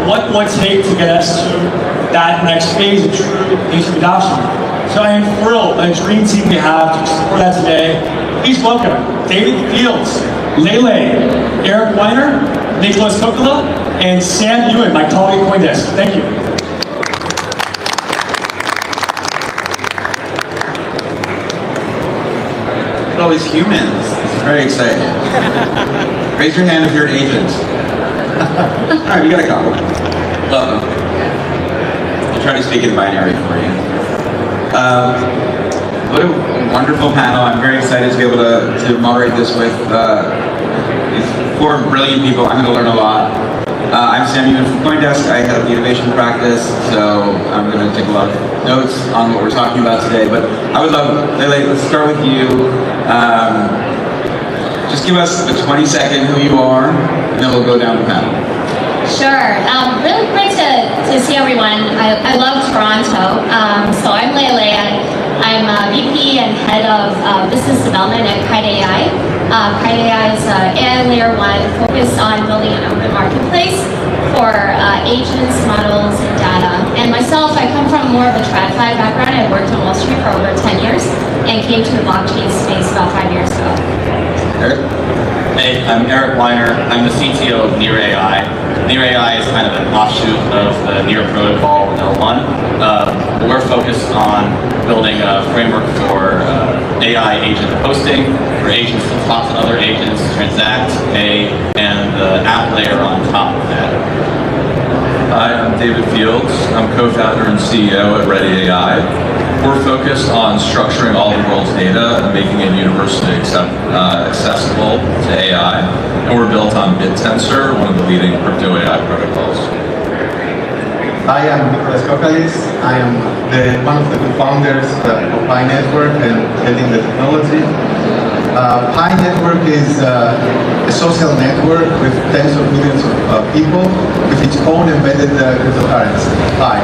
what will it take to get us to that next phase of true mainstream adoption? So I am thrilled that a dream team we have to explore that today. Please welcome David Fields, Lele, Eric Weiner, Nicholas Kokula, and Sam Ewan, my colleague at CoinDesk. Thank you. All these humans. It's very exciting. Raise your hand if you're an agent. All right, we got a couple. Love them. I'll try to speak in binary for you. What a wonderful panel. I'm very excited to be able to moderate this with these four brilliant people. I'm going to learn a lot. I'm Sam Ewan from CoinDesk. I head up the innovation practice, so I'm going to take a lot of notes on what we're talking about today. But I would love, Lele, let's start with you. Just give us a 20-second who you are, and then we'll go down the panel. Sure. Really great to see everyone. I love Toronto. So I'm Lele. I'm VP and head of business development at Kite AI. Kite AI is AI layer 1 focused on building an open marketplace for agents, models, and data. And myself, I come from more of a TradFi background. I worked on Wall Street for over 10 years and came to the blockchain space about 5 years ago. Eric? Hey, I'm Eric Weiner. I'm the CTO of Near AI. Near AI is kind of an offshoot of the Near protocol L1. We're focused on building a framework for AI agent hosting, for agents to talk to other agents, transact, pay, and the app layer on top of that. Hi, I'm David Fields. I'm co-founder and CEO at Ready AI. We're focused on structuring all the world's data and making it universally accessible to AI. And we're built on BitTensor, one of the leading crypto AI protocols. Hi, I'm Nicholas Kokula. I am one of the co-founders of Pi Network and heading the technology. Pi Network is a social network with tens of millions of people with its own embedded cryptocurrency, Pi.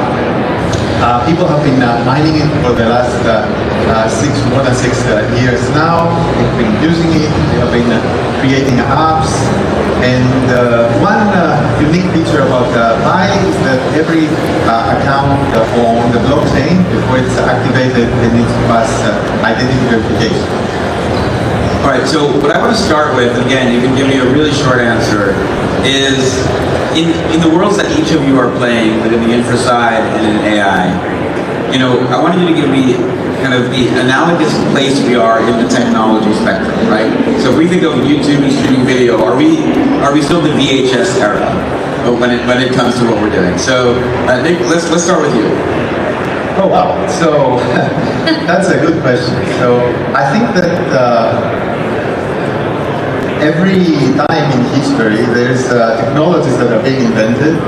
People have been mining it for the last more than 6 years now. They've been using it, they have been creating apps. And one unique feature about Pi is that every account on the blockchain, before it's activated, it needs to pass identity verification. All right, so what I want to start with, again, you can give me a really short answer, is in the worlds that each of you are playing within the infra side and in AI, I want you to give me kind of the analogous place we are in the technology spectrum, right? So if we think of YouTube and streaming video, are we still the VHS era when it comes to what we're doing? So Nick, let's start with you. Oh wow, so that's a good question. So I think that every time in history there's technologies that are being invented,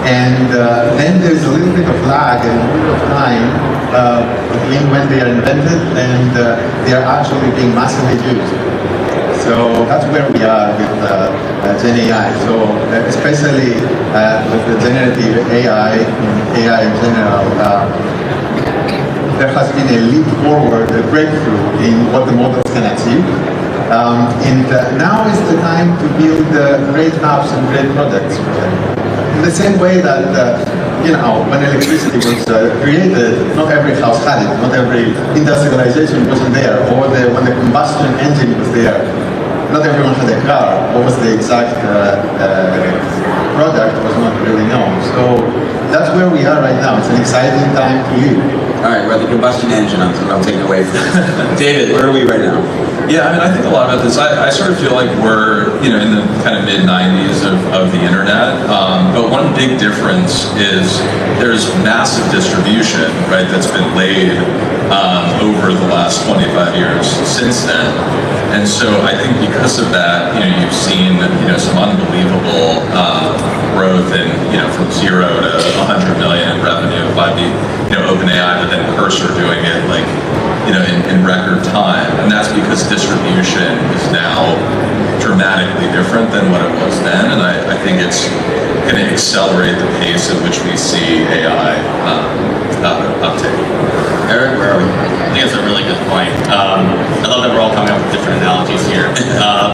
and then there's a little bit of lag and a little bit of time between when they are invented and they are actually being massively used. So that's where we are with Gen AI. So especially with the generative AI and AI in general, there has been a leap forward, a breakthrough in what the models can achieve. And now is the time to build great apps and great products for them. In the same way that, when electricity was created, not every house had it, not every industrialization wasn't there, or when the combustion engine was there, not everyone had a car. What was the exact product was not really known. So that's where we are right now. It's an exciting time to live. All right, we're the combustion engine. I'm taking away from David, where are we right now? Yeah, I think a lot about this. I sort of feel like we're in the kind of mid-90s of the internet. But one big difference is there's massive distribution, right, that's been laid over the last 25 years since then. And so I think because of that, you've seen some unbelievable growth in from 0 to 100 million in revenue by the OpenAI, but then Cursor doing it like, in record time. And that's because distribution is now dramatically different than what it was then. And I think it's going to accelerate the pace at which we see AI uptake. Eric, where are we? I think that's a really good point. I love that we're all coming up with different analogies here.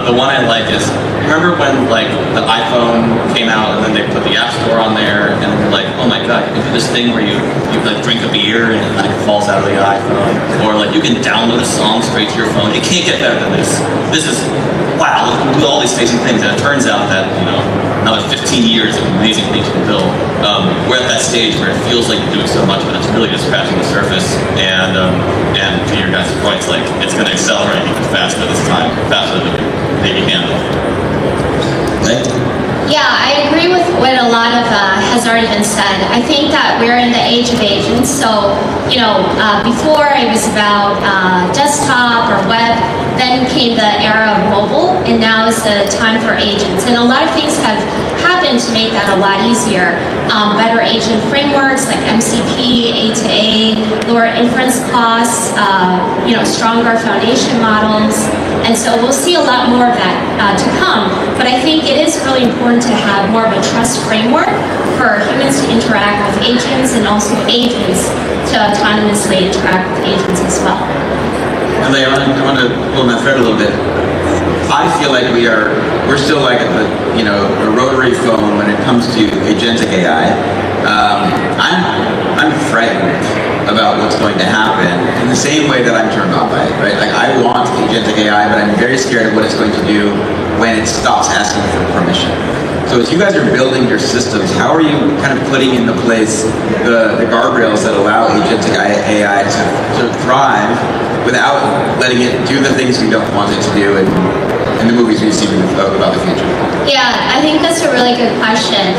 The one I like is, remember when like the iPhone came out and then they put the App Store on there and you're like, oh my god, you can do this thing where you like drink a beer and it like falls out of the iPhone, or like you can download a song straight to your phone. It can't get better than this. This is wow. We can do all these amazing things, and it turns out that another 15 years of amazing things to build. We're at that stage where it feels like you're doing so much, but it's really just scratching the surface. And to your guys' points, like it's going to accelerate even faster this time, faster than we maybe handle. Right? Yeah, I agree with what a lot of has already been said. I think that we're in the age of agents. So, before it was about desktop or web, then came the era of mobile, and now is the time for agents. And a lot of things have happened to make that a lot easier. Better agent frameworks like MCP, A2A, lower inference costs, stronger foundation models. And so we'll see a lot more of that to come. But I think it is really important to have more of a trust framework for humans to interact with agents, and also agents to autonomously interact with agents as well. And I want to pull on that thread a little bit. I feel like we're still like at the rotary phone when it comes to agentic AI. I'm frightened about what's going to happen in the same way that I'm turned on by it, right? Like I want agentic AI, but I'm very scared of what it's going to do when it stops asking for permission. So as you guys are building your systems, how are you kind of putting into place the guardrails that allow agentic AI to thrive without letting it do the things we don't want it to do in the movies we've seen about the future? Yeah, I think that's a really good question.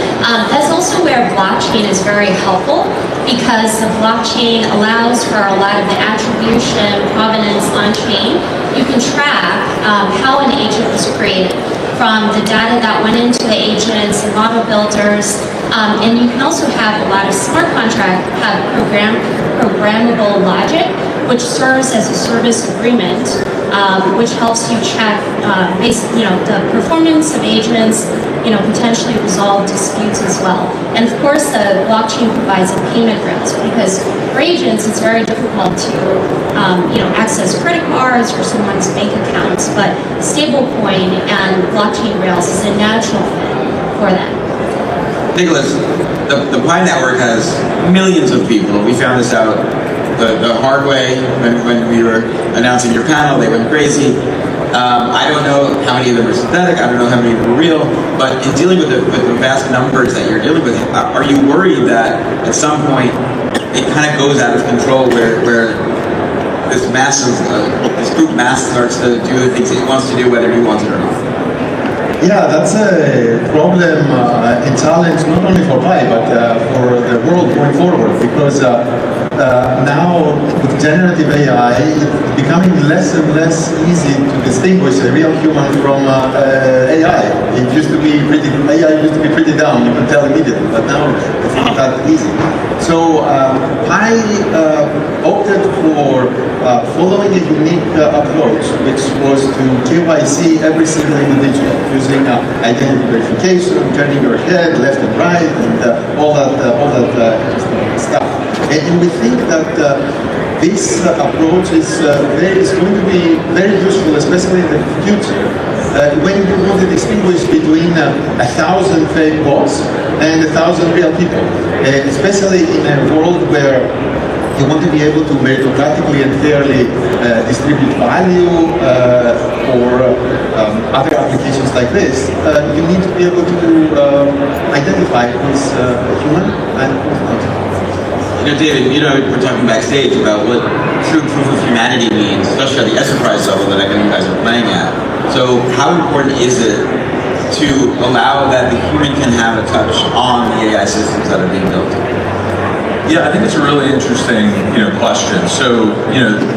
That's also where blockchain is very helpful, because the blockchain allows for a lot of the attribution, provenance on-chain. You can track how an agent was created, from the data that went into the agents, the model builders, and you can also have a lot of smart contracts have programmable logic, which serves as a service agreement, which helps you check the performance of agents, potentially resolve disputes as well. And of course, the blockchain provides a payment rails, because for agents, it's very difficult to access credit cards or someone's bank accounts, but stablecoin and blockchain rails is a natural fit for that. Nicholas, the Pi network has millions of people. We found this out the hard way when we were announcing your panel. They went crazy. I don't know how many of them are synthetic. I don't know how many of them are real. But in dealing with the vast numbers that you're dealing with, are you worried that at some point it kind of goes out of control, where this group mass starts to do the things it wants to do, whether you want it or not? Yeah, that's a problem and challenge not only for Pi, but for the world going forward, because now with generative AI, it's becoming less and less easy to distinguish a real human from AI. AI used to be pretty dumb, you can tell immediately, but now it's not that easy. So Pi opted for following a unique approach, which was to KYC every single individual using identity verification, turning your head left and right, and all that stuff. And we think that this approach is going to be very useful, especially in the future, when you want to distinguish between 1,000 fake bots and 1,000 real people, especially in a world where you want to be able to meritocratically and fairly distribute value or other applications like this. You need to be able to identify who's human and who's not. David, we're talking backstage about what true proof of humanity means, especially at the enterprise level that I know you guys are playing at. So how important is it to allow that the human can have a touch on the AI systems that are being built? Yeah, I think it's a really interesting, question. So,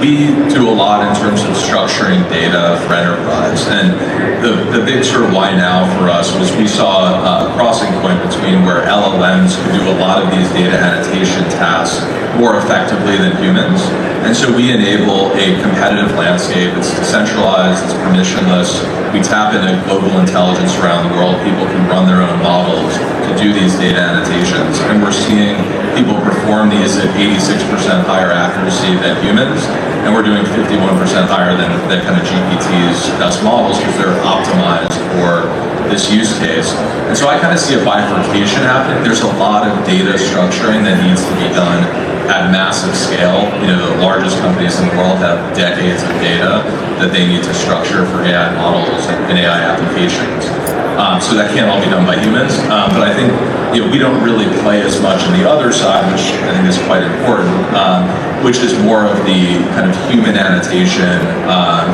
we do a lot in terms of structuring data for enterprise, and the big sort of why now for us was we saw a crossing point between where LLMs could do a lot of these data annotation tasks more effectively than humans, and so we enable a competitive landscape. It's decentralized, it's permissionless. We tap into global intelligence around the world. People can run their own models to do these data annotations, and we're seeing people perform these at 86% higher accuracy than humans, and we're doing 51% higher than kind of GPT's best models because they're optimized for this use case. And so I kind of see a bifurcation happening. There's a lot of data structuring that needs to be done at massive scale. The largest companies in the world have decades of data that they need to structure for AI models and AI applications. So that can't all be done by humans. But I think we don't really play as much on the other side, which I think is quite important, which is more of the kind of human annotation,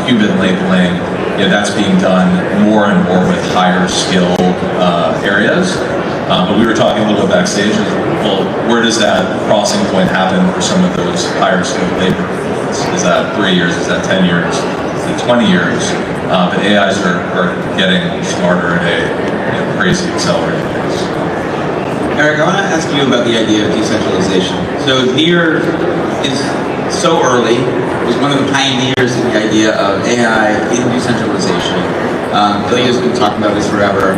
human labeling. That's being done more and more with higher skilled areas. But we were talking a little bit backstage, well, where does that crossing point happen for some of those higher skilled labor? Is that 3 years? Is that 10 years? Is it 20 years? But AIs are getting smarter at a crazy accelerated pace. Eric, I want to ask you about the idea of decentralization. So NEAR is so early. It was one of the pioneers in the idea of AI in decentralization. Ilya's been talking about this forever.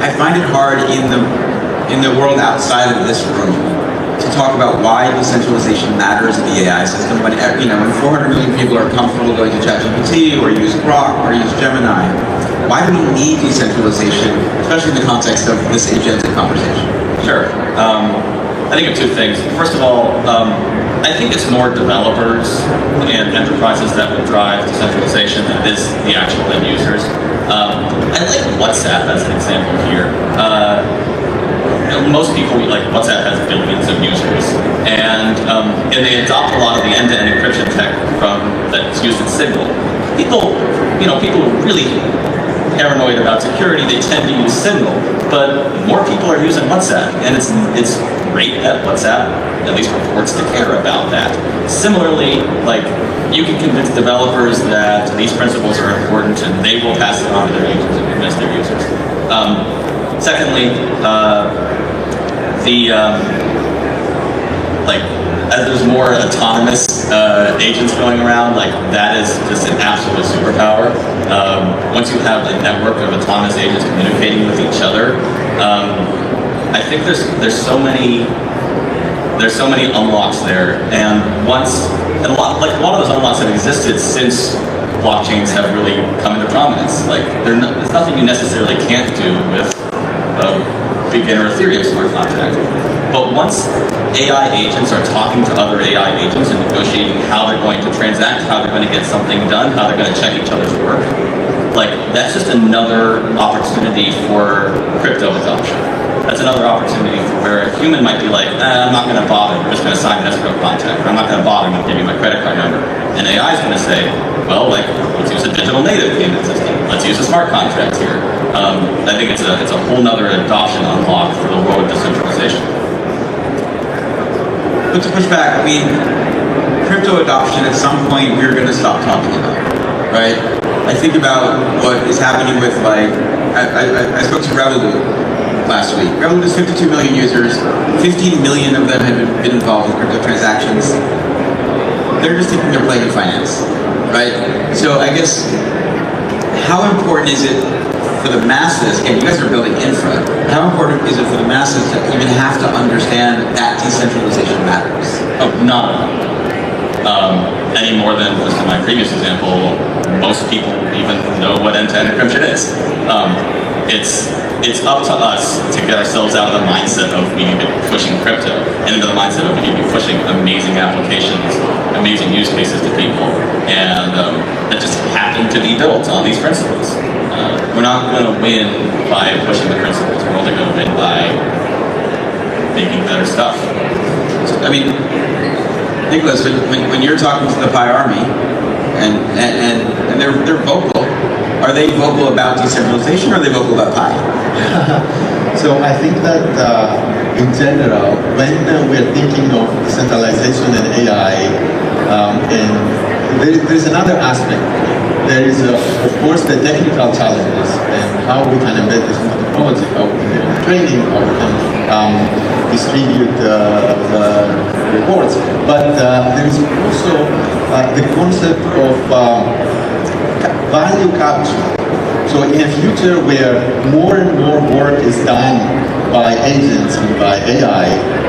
I find it hard in the world outside of this room to talk about why decentralization matters in the AI system when 400 million people are comfortable going to ChatGPT or use Grok or use Gemini. Why do we need decentralization, especially in the context of this agentic conversation? Sure. I think of two things. First of all, I think it's more developers and enterprises that will drive decentralization than it is the actual end users. I like WhatsApp as an example here. Most people, like WhatsApp has billions of users, and they adopt a lot of the end-to-end encryption tech that's used in Signal. People who are really paranoid about security, they tend to use Signal, but more people are using WhatsApp, and it's great that WhatsApp at least purports to care about that. Similarly, you can convince developers that these principles are important, and they will pass it on to their users and convince their users. Secondly, as there's more autonomous agents going around, that is just an absolute superpower. Once you have a network of autonomous agents communicating with each other, I think there's so many unlocks there, and a lot of those unlocks have existed since blockchains have really come into prominence. There's nothing you necessarily can't do with a beginner Ethereum smart contract. But once AI agents are talking to other AI agents and negotiating how they're going to transact, how they're going to get something done, how they're going to check each other's work, that's just another opportunity for crypto adoption. That's another opportunity for where a human might be like, I'm not going to bother, I'm just going to sign an escrow contract, or I'm not going to bother, I'm going to give you my credit card number. And AI is going to say, well, let's use a digital native payment system. Let's use a smart contract here. I think it's a whole nother adoption unlock for the world of decentralization. But to push back, crypto adoption at some point we're going to stop talking about, right? I think about what is happening with I spoke to Revolut last week. Revolut has 52 million users. 15 million of them have been involved in crypto transactions. They're just thinking they're playing in finance, right? So I guess, how important is it for the masses, again, you guys are building infra, how important is it for the masses to even have to understand that decentralization matters? Oh, not any more than was in my previous example, most people even know what end-to-end encryption is. It's up to us to get ourselves out of the mindset of we need to be pushing crypto and into the mindset of we need to be pushing amazing applications, amazing use cases to people, and that just happen to be built on these principles. We're not going to win by pushing the principles. We're only going to win by making better stuff. I mean, Nicholas, when you're talking to the Pi Army and they're vocal, are they vocal about decentralization or are they vocal about Pi? So I think that in general, when we're thinking of decentralization and AI, and there's another aspect. There is, of course, the technical challenges and how we can embed this into technology, how we can do training, how we can distribute reports. But there is also the concept of value capture. So in a future where more and more work is done by agents and by AI,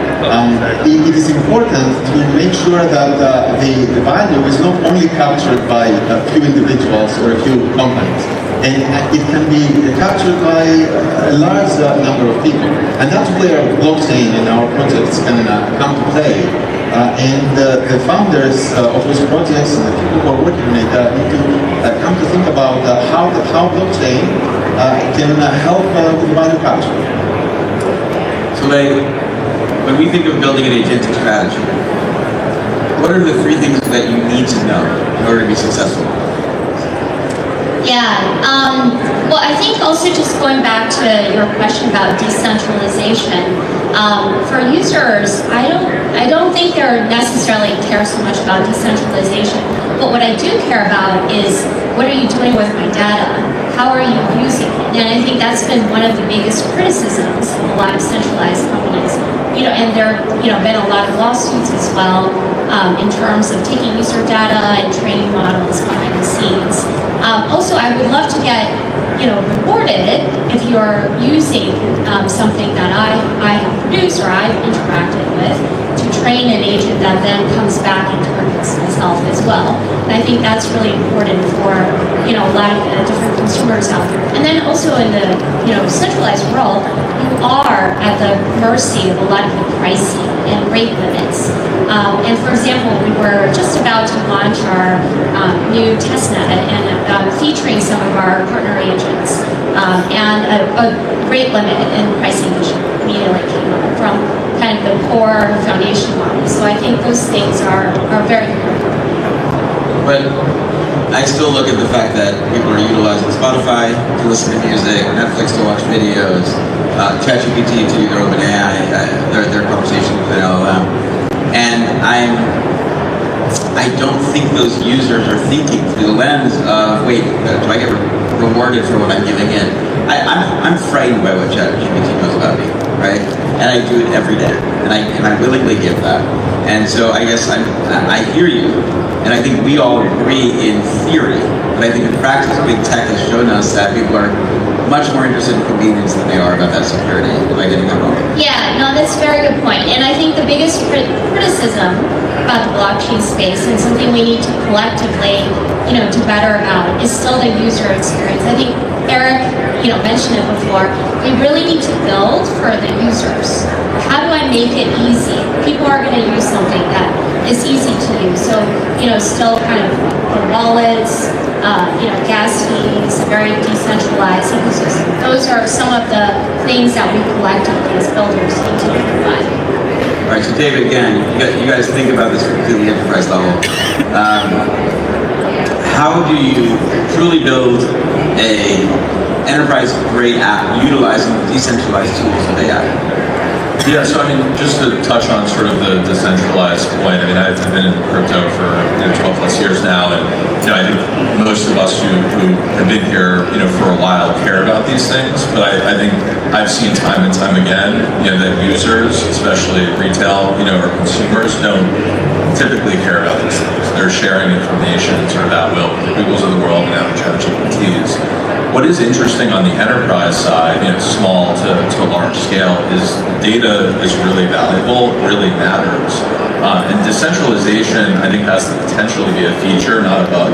it is important to make sure that the value is not only captured by a few individuals or a few companies, and it can be captured by a large number of people. And that's where blockchain in our projects can come to play. And the founders of those projects and the people who are working on it need to come to think about how blockchain can help with value capture. So when we think of building an agentic strategy, what are the three things that you need to know in order to be successful? Yeah, well, I think also just going back to your question about decentralization, for users, I don't think they necessarily care so much about decentralization, but what I do care about is what are you doing with my data? How are you using it? And I think that's been one of the biggest criticisms of a lot of centralized companies. And there been a lot of lawsuits as well in terms of taking user data and training models behind the scenes. Also, I would love to get rewarded if you're using something that I have produced or I've interacted with to train an agent that then comes back and targets myself as well. And I think that's really important for a lot of different consumers out there. And then also in the centralized world, you are at the mercy of a lot of the pricing and rate limits. And for example, we were just about to launch our new testnet and featuring some of our partner agents, and a rate limit in pricing immediately came up from kind of the core foundation model. So I think those things are very important. But I still look at the fact that people are utilizing Spotify to listen to music, Netflix to watch videos, ChatGPT to do their open AI, their conversation with an LLM. And I don't think those users are thinking through the lens of, wait, do I get rewarded for what I'm giving in? I'm frightened by what ChatGPT knows about me, right? And I do it every day, and I willingly give that. And so I guess I hear you, and I think we all agree in theory, but I think in practice, big tech has shown us that people are much more interested in convenience than they are about that security. Am I getting that wrong? Yeah, no, that's a very good point. And I think the biggest criticism about the blockchain space and something we need to collectively, do better about is still the user experience. I think Eric, mentioned it before. We really need to build for the users. How do I make it easy? People are going to use something that is easy to use. So, still kind of the wallets, gas fees, a very decentralized ecosystem. Those are some of the things that we collectively as builders need to provide. All right, so David, again, you guys think about this to the enterprise level. How do you truly build a enterprise-grade app utilizing decentralized tools of AI? Yeah, so just to touch on sort of the decentralized point, I've been in crypto for 12 plus years now, and I think most of us who have been here for a while care about these things, but I think I've seen time and time again that users, especially retail or consumers, don't typically care about these things. They're sharing information sort of at will, the Googles of the world and now ChatGPTs. What is interesting on the enterprise side, small to large scale, is data is really valuable, really matters. And decentralization, I think, has the potential to be a feature, not a bug.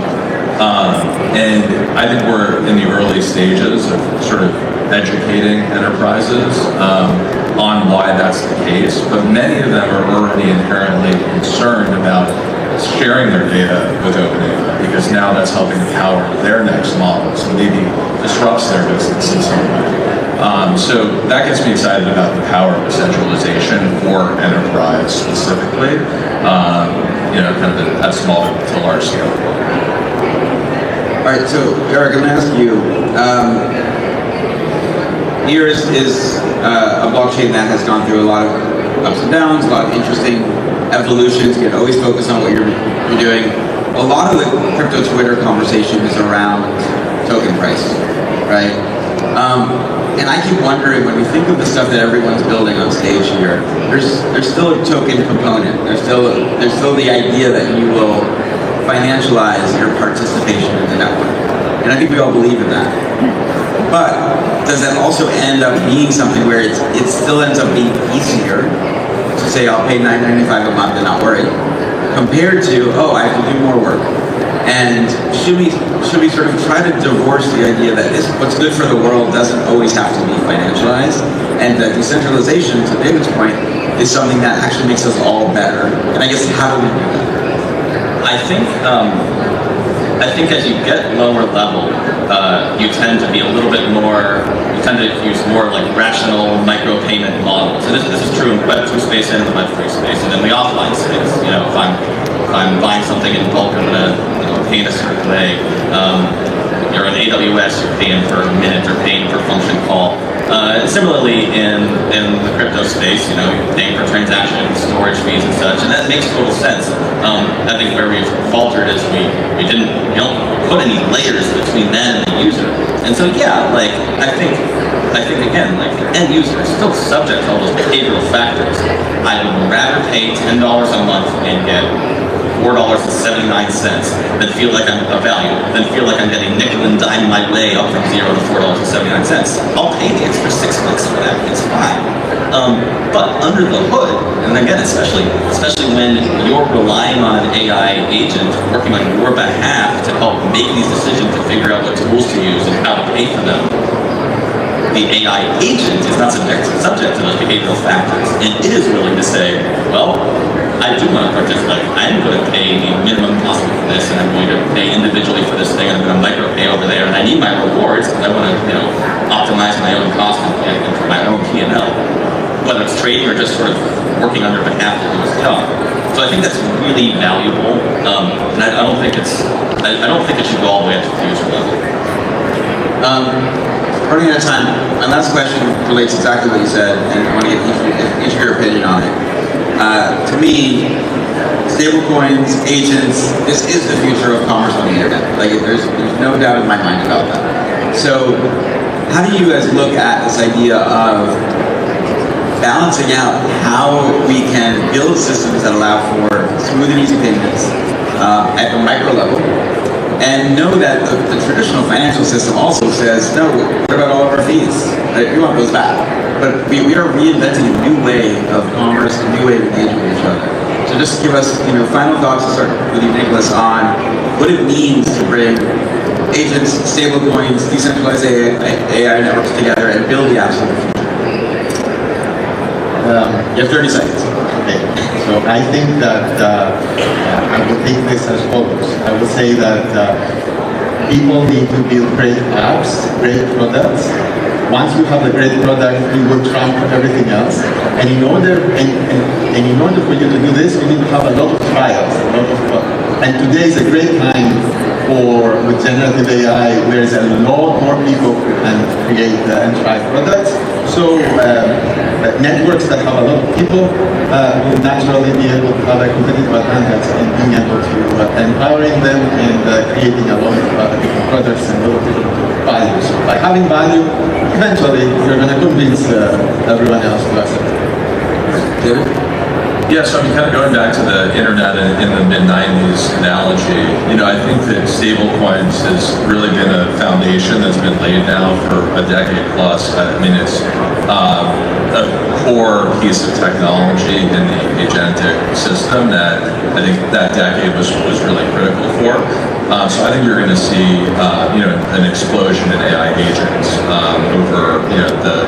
And I think we're in the early stages of sort of educating enterprises on why that's the case, but many of them are already inherently concerned about sharing their data with OpenAI, because now that's helping power their next model, so maybe disrupts their business in some way. So that gets me excited about the power of decentralization for enterprise specifically, kind of at small to large scale. All right, so Eric, I'm going to ask you, Near is a blockchain that has gone through a lot of ups and downs, a lot of interesting evolutions. You can always focus on what you're doing. A lot of the crypto Twitter conversation is around token price, right? And I keep wondering, when we think of the stuff that everyone's building on stage here, there's still a token component. There's still the idea that you will financialize your participation in the network. And I think we all believe in that. But does that also end up being something where it still ends up being easier to say, I'll pay $9.95 a month and not worry, compared to, oh, I have to do more work? And should we sort of try to divorce the idea that what's good for the world doesn't always have to be financialized, and that decentralization, to David's point, is something that actually makes us all better? And I guess, how do we do that? I think as you get lower level, you tend to be a little bit more, you tend to use more like rational micropayment models. And this is true in the Web2 space and in the Web3 space, and in the offline space. You know, if I'm buying something in bulk, I'm gonna pay in a certain way. You're on AWS, you're paying per minute or paying per function call. Similarly, in the crypto space, you know, you're paying per transaction, storage fees and such, and that makes total sense. I think where we've faltered is we don't put any layers between them and the user. And so yeah, like I think again, like the end user is still subject to all those behavioral factors. I would rather pay $10 a month and get $4.79 than feel like I'm a value, than feel like I'm getting nickel and dime my way up from $0 to $4.79. I'll pay the extra $6 for that. It's fine. But under the hood, and again, especially when you're relying on an AI agent working on your behalf to help make these decisions to figure out what tools to use and how to pay for them, the AI agent is not subject to those behavioral factors, and it is willing to say, well, I do want to participate. I'm going to pay the minimum cost for this, and I'm going to pay individually for this thing, and I'm going to micro pay over there, and I need my rewards because I want to, optimize my own cost and for my own P&L, whether it's trading or just sort of working on your behalf to do his job. So I think that's really valuable, and I don't think it should go all the way up to the user level. Running out of time, my last question relates exactly what you said, and I want to get each of your opinion on it. To me, stablecoins, agents, this is the future of commerce on the internet. Like, there's no doubt in my mind about that. So, how do you guys look at this idea of balancing out how we can build systems that allow for smooth and easy payments at the micro level, and know that the traditional financial system also says, no, what about all of our fees? Right? We want those back. But we are reinventing a new way of commerce, a new way of engaging with each other. So just give us, final thoughts to start with you, Nicholas, on what it means to bring agents, stablecoins, decentralized AI networks together and build the absolute future. You have 30 seconds. Okay, so I think that I would take this as follows. I would say that people need to build great apps, great products. Once you have a great product, you will trump everything else. And in order for you to do this, you need to have a lot of trials, and today is a great time with generative AI. There's a lot more people who can create and try products. So networks that have a lot of people will naturally be able to have a competitive advantage in being able to empowering them and creating a lot of different products and a lot of different values. So by having value, eventually you're going to convince everyone else to accept it. David? Yeah, so I mean, kind of going back to the internet in the mid-90s analogy, I think that stablecoins has really been a foundation that's been laid now for a decade plus. I mean, it's a core piece of technology in the agentic system that I think that decade was really critical for. So I think you're going to see, an explosion in AI agents over,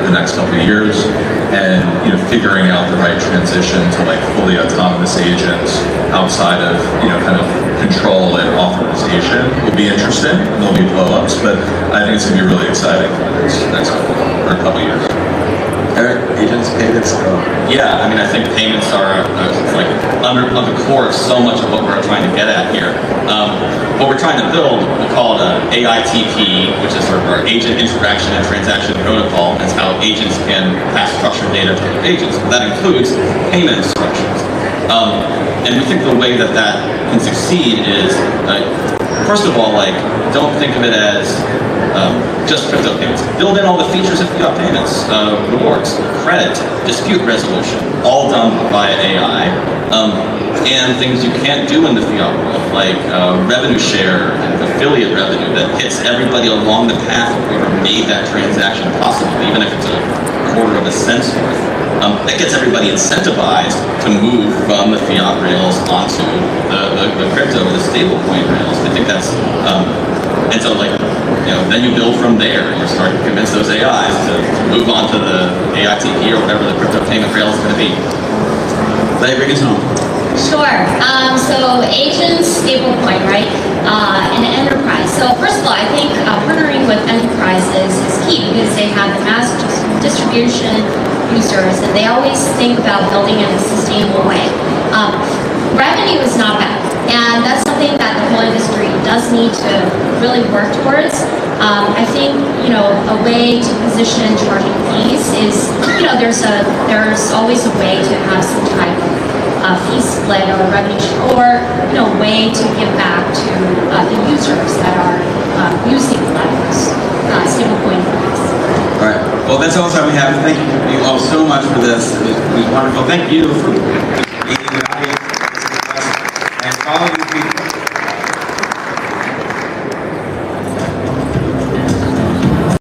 the next couple of years, and figuring out the right transition to like fully autonomous agents outside of, kind of control and authorization will be interesting. There'll be blow-ups, but I think it's going to be really exciting for the next couple of years. Eric, agents, payments, Yeah, I mean, I think payments are like under the core of so much of what we're trying to get at here. What we're trying to build, we call it AITP, which is sort of our agent interaction and transaction protocol. That's how agents can pass structured data to other agents. That includes payment instructions. And we think the way that that can succeed is, first of all, like, don't think of it as just crypto payments. Build in all the features of fiat payments, rewards, credit, dispute resolution, all done via AI, and things you can't do in the fiat world, like revenue share and affiliate revenue that hits everybody along the path of whoever made that transaction possible, even if it's a quarter of a cent's worth. That gets everybody incentivized to move from the fiat rails onto the crypto or the stablecoin rails. I think that's, and so like, then you build from there. You start to convince those AIs to move on to the AITP or whatever the crypto payment rail is going to be. Larry, bring us home. Sure. So agents, stablecoin, right? And enterprise. So first of all, I think partnering with enterprises is key because they have the mass distribution users and they always think about building in a sustainable way. Revenue is not bad. And that's something that the whole industry does need to really work towards. I think, a way to position charging fees is, there's always a way to have some type of fee split or revenue or, way to give back to the users that are using those stablecoin fees. All right. Well, that's all the time we have. Thank you all so much for this. It was wonderful. Thank you for